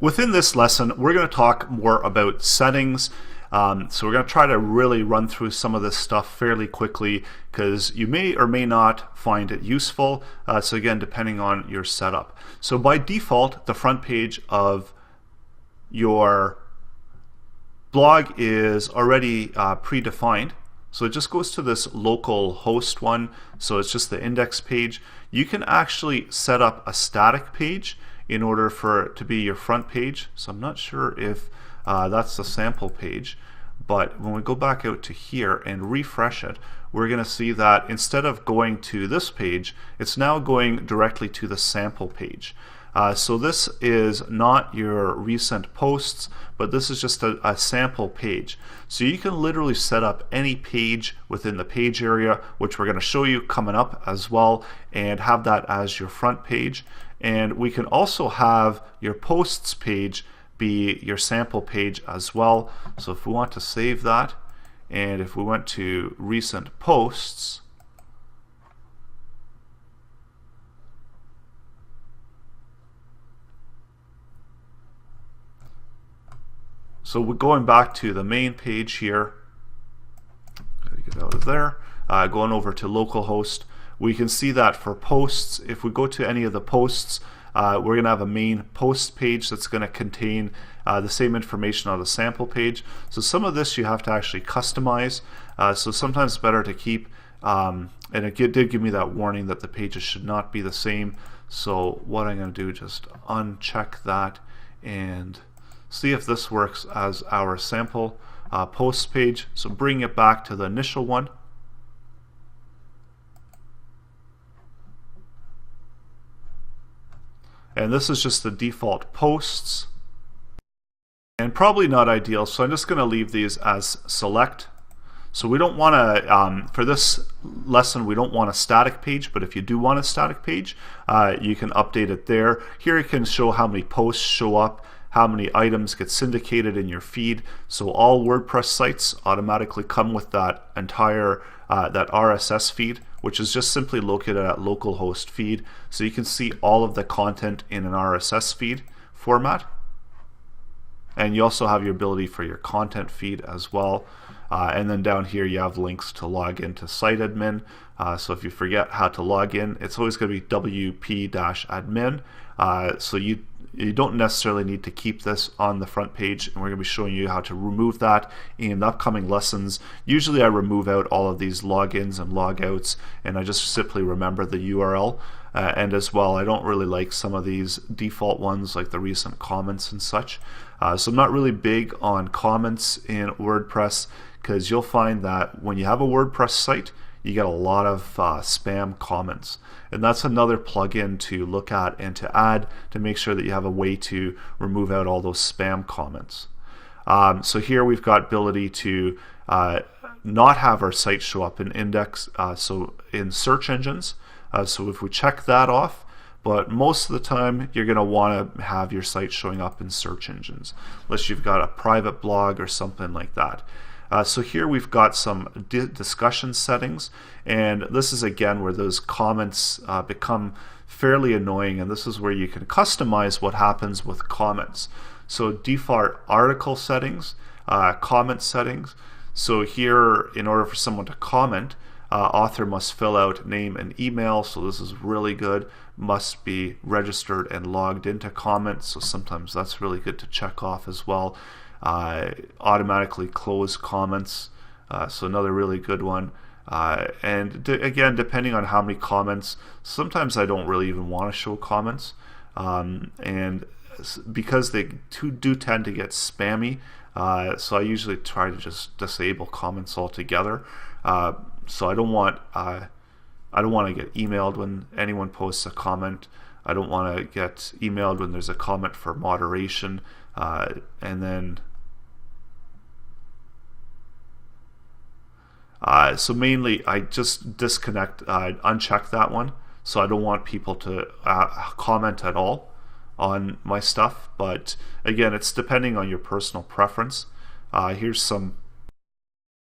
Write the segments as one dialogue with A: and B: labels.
A: Within this lesson, we're going to talk more about settings. So we're going to try to really run through some of this stuff fairly quickly because you may or may not find it useful. So again, depending on your setup. So by default, the front page of your blog is already predefined. So it just goes to this local host one. So it's just the index page. You can actually set up a static page in order for it to be your front page. So I'm not sure if that's the sample page, but when we go back out to here and refresh it, we're going to see that instead of going to this page, it's now going directly to the sample page. So this is not your recent posts, but this is just a sample page. So you can literally set up any page within the page area, which we're going to show you coming up as well, and have that as your front page. And we can also have your posts page be your sample page as well. So if we want to save that, and if we went to recent posts, so we're going back to the main page here, get out of there, going over to localhost, we can see that for posts, if we go to any of the posts, we're going to have a main post page that's going to contain the same information on the sample page. So some of this you have to actually customize. So sometimes it's better to keep, and it did give me that warning that the pages should not be the same. So what I'm going to do is just uncheck that and see if this works as our sample post page. So bring it back to the initial one. And this is just the default posts. And probably not ideal, so I'm just going to leave these as select. So we don't want to, for this lesson, we don't want a static page, but if you do want a static page, you can update it there. Here you can show how many posts show up, how many items get syndicated in your feed. So all WordPress sites automatically come with that entire that RSS feed, which is just simply located at localhost feed. So you can see all of the content in an RSS feed format. And you also have your ability for your content feed as well. And then down here you have links to log into site admin. So if you forget how to log in, it's always going to be wp-admin. So you don't necessarily need to keep this on the front page, and we're going to be showing you how to remove that in the upcoming lessons. Usually I remove out all of these logins and logouts, and I just simply remember the URL. And as well, I don't really like some of these default ones like the recent comments and such. So I'm not really big on comments in WordPress, because you'll find that when you have a WordPress site, you get a lot of spam comments. And that's another plugin to look at and to add to make sure that you have a way to remove out all those spam comments. So here we've got ability to not have our site show up in index, so in search engines. So if we check that off, but most of the time you're going to want to have your site showing up in search engines, unless you've got a private blog or something like that. So here we've got some discussion settings, and this is again where those comments become fairly annoying, and this is where you can customize what happens with comments. So default article settings, comment settings. So here, in order for someone to comment, author must fill out name and email, so this is really good. Must be registered and logged into comments, so sometimes that's really good to check off as well. Automatically close comments, so another really good one. And again, depending on how many comments, sometimes I don't really even want to show comments, and because they do tend to get spammy, so I usually try to just disable comments altogether. So I don't want to get emailed when anyone posts a comment. I don't want to get emailed when there's a comment for moderation, and then so mainly I just disconnect, uncheck that one, so I don't want people to comment at all on my stuff. But again, it's depending on your personal preference. Here's some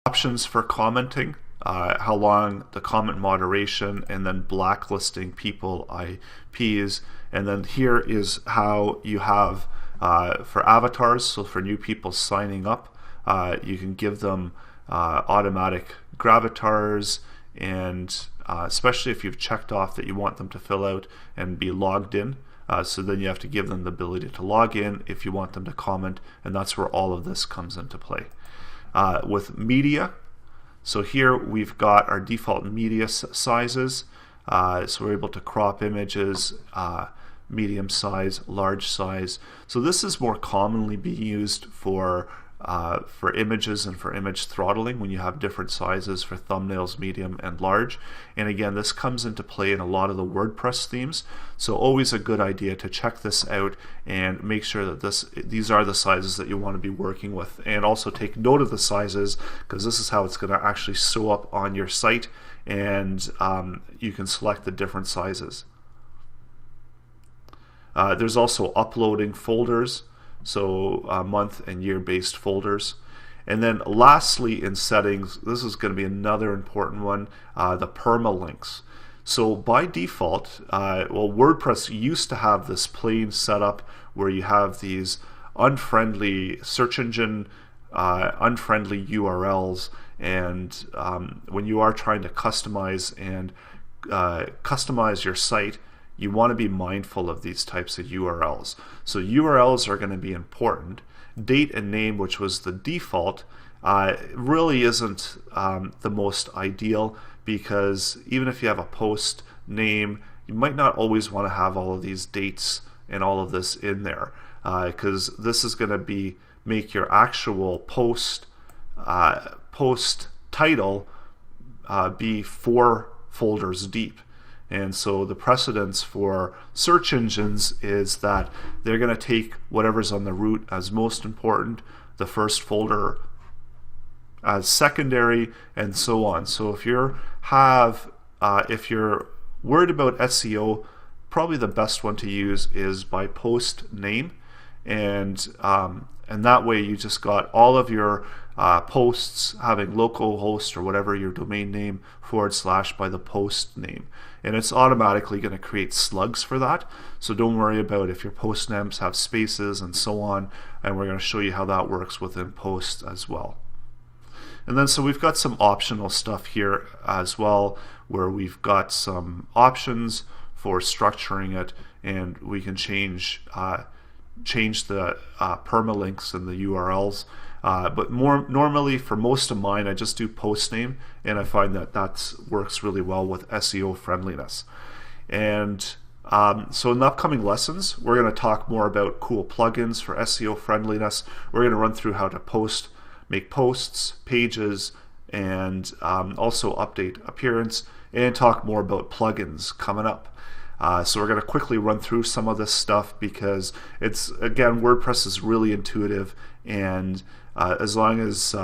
A: options for commenting, how long the comment moderation, and then blacklisting people IPs, and then here is how you have for avatars, so for new people signing up, you can give them automatic gravatars, and especially if you've checked off that you want them to fill out and be logged in. So then you have to give them the ability to log in if you want them to comment, and that's where all of this comes into play. With media, so here we've got our default media sizes. So we're able to crop images, medium size, large size. So this is more commonly being used for images and for image throttling when you have different sizes for thumbnails, medium and large. And again, this comes into play in a lot of the WordPress themes. So always a good idea to check this out and make sure that these are the sizes that you want to be working with. And also take note of the sizes, because this is how it's going to actually show up on your site, and you can select the different sizes. There's also uploading folders, so month and year based folders. And then lastly, in settings, this is going to be another important one, the permalinks. So by default, well, WordPress used to have this plain setup where you have these unfriendly search engine, unfriendly URLs, and when you are trying to customize your site, you want to be mindful of these types of URLs. So URLs are going to be important. Date and name, which was the default, really isn't the most ideal, because even if you have a post name, you might not always want to have all of these dates and all of this in there, because this is going to make your actual post title be 4 folders deep. And so the precedence for search engines is that they're going to take whatever's on the root as most important, the first folder as secondary, and so on. So if you're worried about SEO, probably the best one to use is by post name, and that way you just got all of your posts having localhost or whatever your domain name / by the post name, and it's automatically going to create slugs for that. So don't worry about if your post names have spaces and so on, and we're going to show you how that works within posts as well. And then so we've got some optional stuff here as well, where we've got some options for structuring it, and we can change the permalinks and the URLs. But normally for most of mine, I just do post name, and I find that works really well with SEO friendliness. And so in the upcoming lessons, we're going to talk more about cool plugins for SEO friendliness. We're going to run through how to make posts, pages, and also update appearance, and talk more about plugins coming up. So we're going to quickly run through some of this stuff, because again, WordPress is really intuitive, and as long as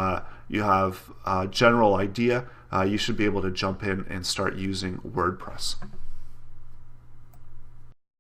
A: you have a general idea, you should be able to jump in and start using WordPress.